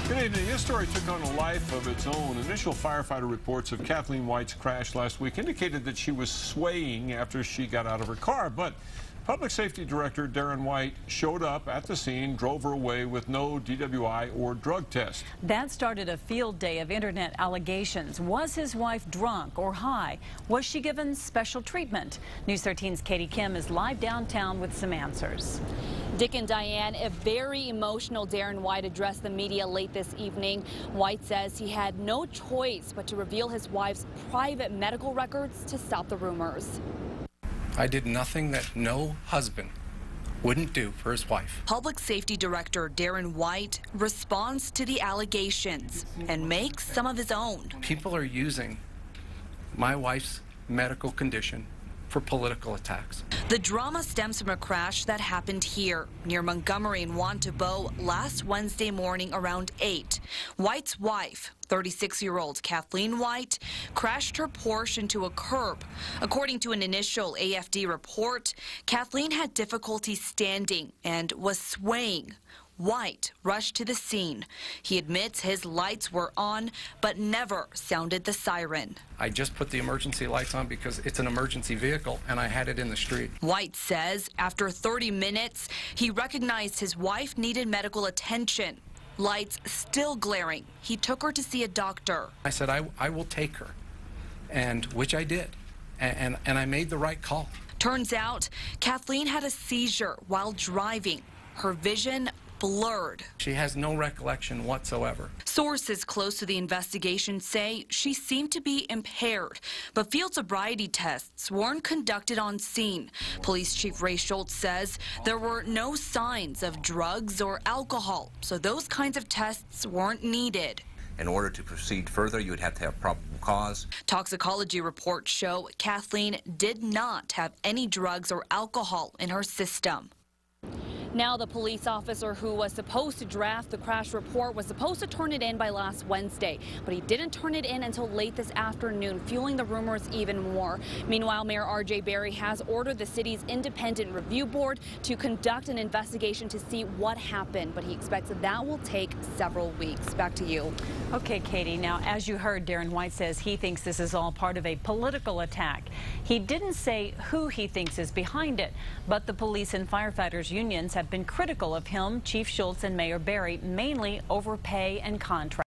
Today, this story took on a life of its own. Initial firefighter reports of Kathleen White's crash last week indicated that she was swaying after she got out of her car, but Public Safety Director Darren White showed up at the scene, drove her away with no DWI or drug test. That started a field day of internet allegations. Was his wife drunk or high? Was she given special treatment? News 13's Katie Kim is live downtown with some answers. Dick and Diane, a very emotional Darren White addressed the media late this evening. White says he had no choice but to reveal his wife's private medical records to stop the rumors. I did nothing that no husband wouldn't do for his wife. Public Safety Director Darren White responds to the allegations and makes some of his own. People are using my wife's medical condition for political attacks. The drama stems from a crash that happened here near Montgomery and Wantabo last Wednesday morning around 8. White's wife, 36-year-old Kathleen White, crashed her Porsche into a curb. According to an initial AFD report, Kathleen had difficulty standing and was swaying. White rushed to the scene. He admits his lights were on, but never sounded the siren. I just put the emergency lights on because it's an emergency vehicle and I had it in the street. White says after 30 minutes, he recognized his wife needed medical attention. Lights still glaring. He took her to see a doctor. I said, I will take her, and which I did, and I made the right call. Turns out Kathleen had a seizure while driving. Her vision blurred. She has no recollection whatsoever. Sources close to the investigation say she seemed to be impaired, but field sobriety tests weren't conducted on scene. Police Chief Ray Schultz says there were no signs of drugs or alcohol, so those kinds of tests weren't needed. In order to proceed further, you would have to have probable cause. Toxicology reports show Kathleen did not have any drugs or alcohol in her system. Now the police officer who was supposed to draft the crash report was supposed to turn it in by last Wednesday, but he didn't turn it in until late this afternoon, fueling the rumors even more. Meanwhile, Mayor R.J. Berry has ordered the city's independent review board to conduct an investigation to see what happened, but he expects that will take several weeks. Back to you. Okay, Katie. Now, as you heard, Darren White says he thinks this is all part of a political attack. He didn't say who he thinks is behind it, but the police and firefighters unions have been critical of him, Chief Schultz and Mayor Berry, mainly over pay and contract.